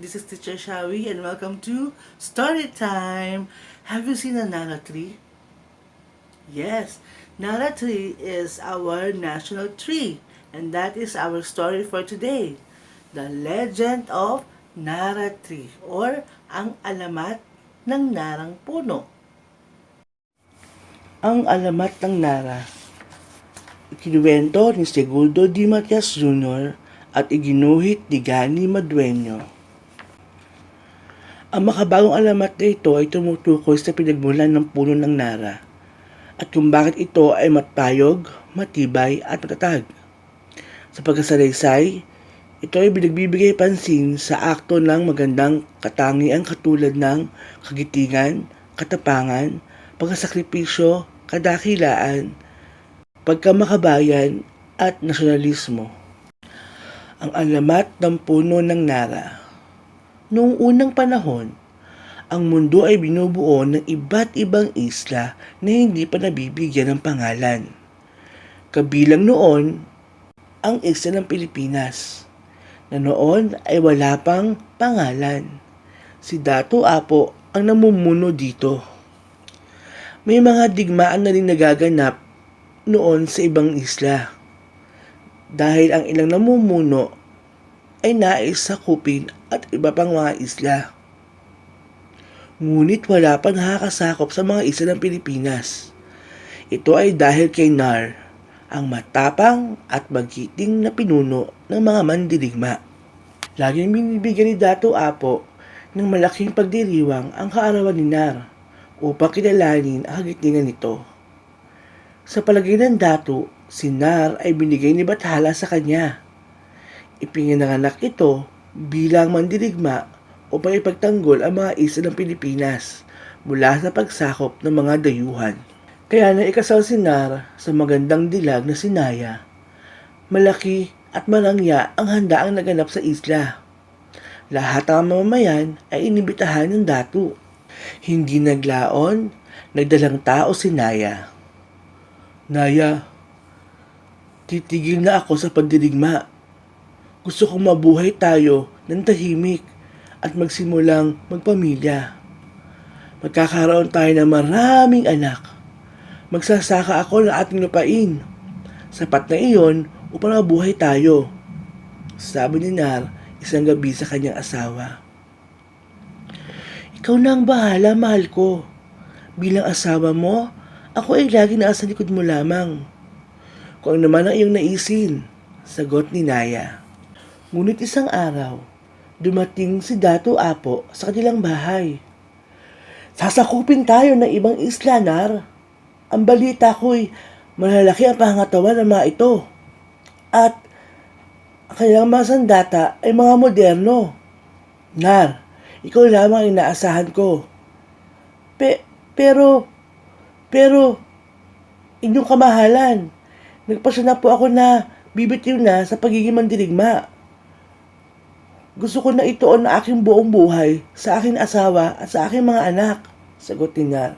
This is Teacher Shawi and welcome to Story Time. Have you seen a Nara tree? Yes, Nara tree is our national tree and that is our story for today. The legend of Nara tree or ang alamat ng narang puno. Ang alamat ng Nara. Ikinuwento ni Segundo D. Matias Jr. at iginuhit ni Gani Madueño. Ang makabagong alamat na ito ay tumutukoy sa pinagmulan ng puno ng Nara at kung bakit ito ay matayog, matibay at matatag. Sa pagkasalaysay, ito ay binagbibigay pansin sa akto ng magandang katangian katulad ng kagitingan, katapangan, pagkasakripisyo, kadakilaan, pagkamakabayan at nasyonalismo. Ang alamat ng puno ng Nara. Noong unang panahon, ang mundo ay binubuo ng iba't ibang isla na hindi pa nabibigyan ng pangalan. Kabilang noon, ang isla ng Pilipinas, na noon ay wala pang pangalan. Si Dato Apo ang namumuno dito. May mga digmaan na rin nagaganap noon sa ibang isla. Dahil ang ilang namumuno ay nais sakupin at iba pang mga isla. Ngunit wala pang nakakasakop sa mga isla ng Pilipinas. Ito ay dahil kay Nar, ang matapang at magiting na pinuno ng mga mandirigma. Laging binibigyan ni Dato Apo ng malaking pagdiriwang ang kaarawan ni Nar upang kilalanin ang kagitingan nito. Sa palagay ng Dato, si Nar ay binigay ni Bathala sa kanya. Ipinanganak ito bilang mandirigma upang ipagtanggol ang mga isla ng Pilipinas mula sa pagsakop ng mga dayuhan. Kaya naikasal si Nar sa magandang dilag na si Naya. Malaki at marangya ang handaang naganap sa isla. Lahat ng mamamayan ay inibitahan ng Dato. Hindi naglaon, nagdalang tao si Naya. Naya, titigil na ako sa pandirigma. Gusto kong mabuhay tayo ng tahimik at magsimulang magpamilya. Magkakaroon tayo ng maraming anak. Magsasaka ako ng ating lupain. Sapat na iyon upang mabuhay tayo. Sabi ni Nar isang gabi sa kanyang asawa. Ikaw na ang bahala, mahal ko. Bilang asawa mo, ako ay lagi nasa likod mo lamang. Kung ano naman ang iyong naisin, sagot ni Naya. Ngunit isang araw, dumating si Dato Apo sa kanilang bahay. Sasakupin tayo ng ibang isla, Nar. Ang balita ko'y malalaki ang pangangatawan ng mga ito. At ang kanilang mga sandata ay mga moderno. Nar, ikaw lamang ang inaasahan ko. Pero, inyong kamahalan, nagpasya na po ako na bibitiw na sa pagiging mandirigma. Gusto ko na ituon ang aking buong buhay sa aking asawa at sa aking mga anak, sagot ni Nar.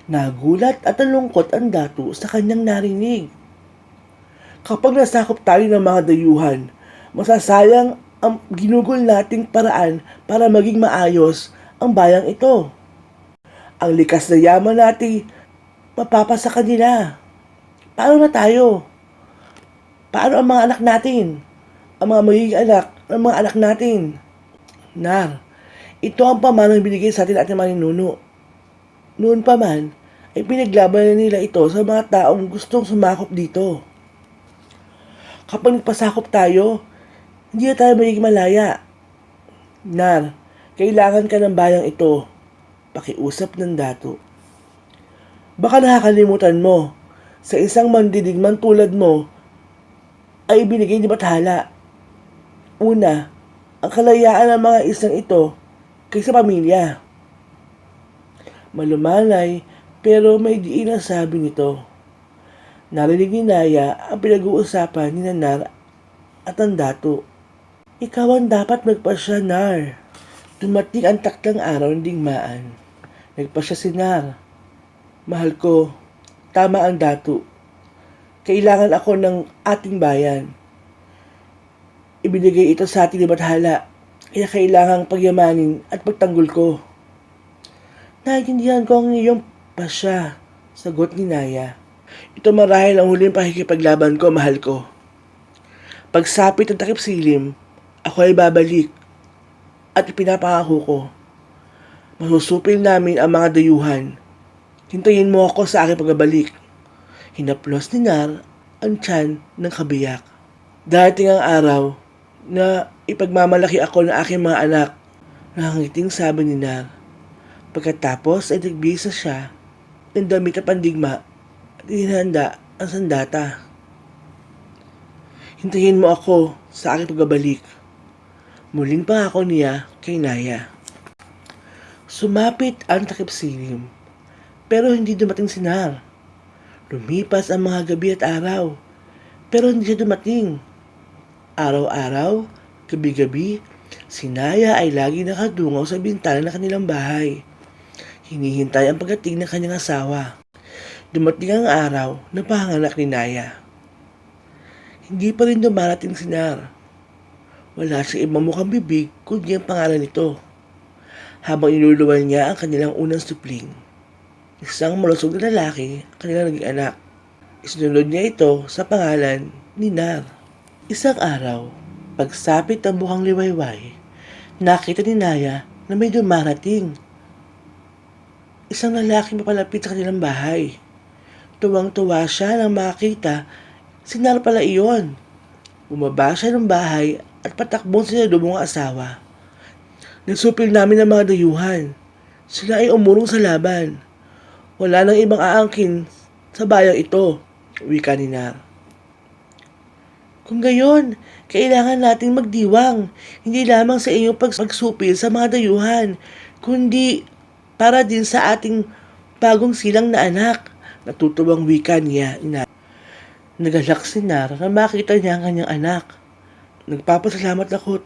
Nagulat at nalungkot ang Dato sa kanyang narinig. Kapag nasakop tayo ng mga dayuhan, masasayang ang ginugol nating paraan para maging maayos ang bayang ito. Ang likas na yaman natin mapapasa kanila. Paano na tayo? Paano ang mga anak natin? Ang mga magiging anak ng mga anak natin? Nar, ito ang pamanang binigay sa atin ating mga ninuno. Noon pa man, ay pinaglaban na nila ito sa mga taong gustong sumakop dito. Kapag nagpasakop tayo, hindi na tayo magiging malaya. Nar, kailangan ka ng bayang ito. Pakiusap ng Dato. Baka nakakalimutan mo, sa isang mandirigman tulad mo, ay binigay ni Bathala. Una, ang kalayaan ng mga islang ito kaysa pamilya. Malumanay pero may diin ang sabi nito. Narinig ni Naya ang pinag-uusapan ni Nar at ang Dato. Ikaw ang dapat magpasya, Nar. Dumating ang takdang araw ng digmaan. Nagpasya si Nar. Mahal ko, tama ang Dato. Kailangan ako ng ating bayan. Ibinigay ito sa ating ni Bathala Kaya kailangang pagyamanin at pagtanggol ko. Naiintindihan ko ang iyong pasya, sagot ni Naya. Ito marahil ang huling pakikipaglaban ko, mahal ko. Pagsapit ng takip silim, ako ay babalik at ipinapangako ko. Masusupil namin ang mga dayuhan. Hintayin mo ako sa aking pagbabalik. Hinaplos ni Nar ang tiyan ng kabiyak. Darating ang araw na ipagmamalaki ako ng aking mga anak. Nakangiting sabi ni Nar. Pagkatapos ay nagbisa siya ng damit na pandigma at inihanda ang sandata. Hintayin mo ako sa aking pagbabalik. Muling pangako niya kay Naya. Sumapit ang takip silim, pero hindi dumating si Nar. Lumipas ang mga gabi at araw, pero hindi siya dumating. Araw-araw, gabi-gabi, si Naya ay lagi nakadungaw sa bintana ng kanilang bahay. Hinihintay ang pagdating ng kanyang asawa. Dumating ang araw na panganak ni Naya. Hindi pa rin dumarating si Nar. Wala siyang ibang mukhang bibig kundi ang pangalan nito. Habang inululuwan niya ang kanilang unang supling. Isang malusog na lalaki ang kanilang naging anak. Isinunod niya ito sa pangalan ni Nar. Isang araw, pagsapit ng mukhang liwayway, nakita ni Naya na may dumarating. Isang lalaki papalapit sa kanilang bahay. Tuwang-tuwa siya nang makita si Nar pala iyon. Bumaba siya ng bahay at patakbong sinalubong ang asawa. Nagsupil namin ang mga dayuhan. Sila ay umurong sa laban. Wala nang ibang aangkin sa bayang ito, wika ni Nar. Kung gayon, kailangan nating magdiwang, hindi lamang sa iyong pagsupil sa mga dayuhan, kundi para din sa ating bagong silang na anak. Natutuwang wika niya ni Nar. Nagalak si Nar na makita niya ang kanyang anak. Nagpapasalamat ako't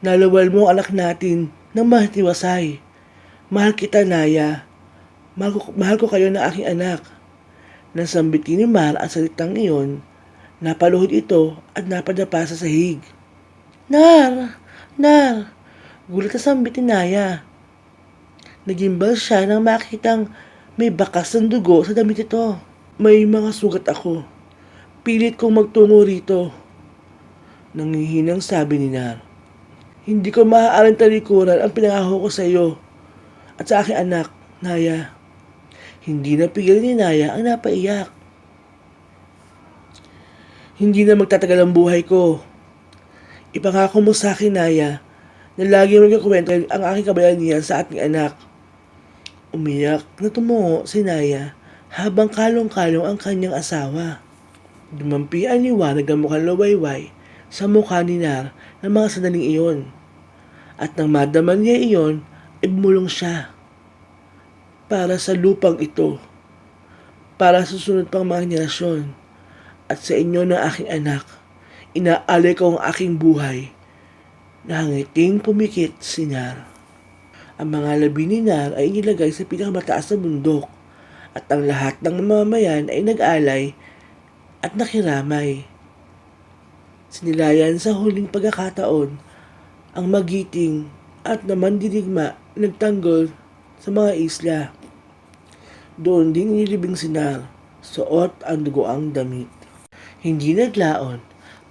nalawal mo ang anak natin ng mahatiwasay. Mahal kita, Naya. Mahal ko kayo na aking anak. Nang sambitin ni Mar ang salitang iyon, napaluhod ito at napadapa sa sahig. Nar! Nar! Gulat na sambit ni Naya. Nagimbal siya nang makitang may bakas ng dugo sa damit ito. May mga sugat ako. Pilit kong magtungo rito. Nangihinang sabi ni Nar. Hindi ko maaaring talikuran ang pinangako ko sa iyo at sa aking anak, Naya. Hindi napigil ni Naya ang napaiyak. Hindi na magtatagal ang buhay ko. Ipangako mo sa akin, Naya, na lagi mo magkakwento ang aking kabayanihan sa ating anak. Umiyak na tumungo si Naya habang kalong-kalong ang kanyang asawa. Dumampi ang liwanag ng mukhang lawayway sa mukha ni Nar ng mga sandaling iyon. At nang madaman niya iyon, ay bumulong siya. Para sa lupang ito, para sa susunod pang mga henerasyon, at sa inyo ng aking anak, inaalay ko ang aking buhay. Nangiting pumikit si Nar. Ang mga labi ni Nar ay inilagay sa pinakamataas na bundok, at ang lahat ng mamamayan ay nag-alay at nakiramay. Sinilayan sa huling pagkakataon ang magiting at naman dirigma nagtanggol sa mga isla. Doon din inilibing si Nar, suot ang dugoang damit. Hindi naglaon,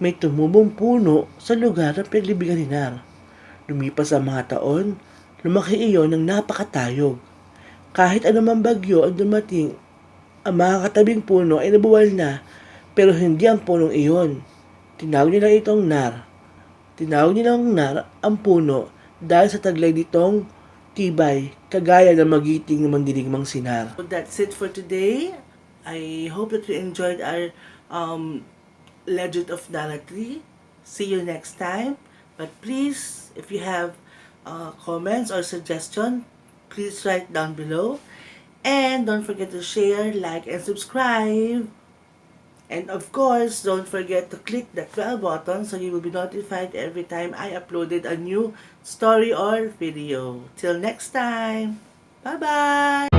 may tumubong puno sa lugar na pinaglibigan ni Nar. Lumipas ang mga taon, lumaki iyon ng napakatayog. Kahit anumang bagyo ang dumating, ang mga katabing puno ay nabuwal na, pero hindi ang punong iyon. Tinawag nila itong Nar. Tinawag nilang Nar ang puno dahil sa taglay nitong tibay, kagaya ng magiting na mandirigmang si Nar. So that's it for today. I hope that you enjoyed our Legend of Nara 3. See you next time. But please, if you have comments or suggestion, please write down below. And don't forget to share, like, and subscribe. And of course, don't forget to click the bell button so you will be notified every time I uploaded a new story or video. Till next time, bye-bye!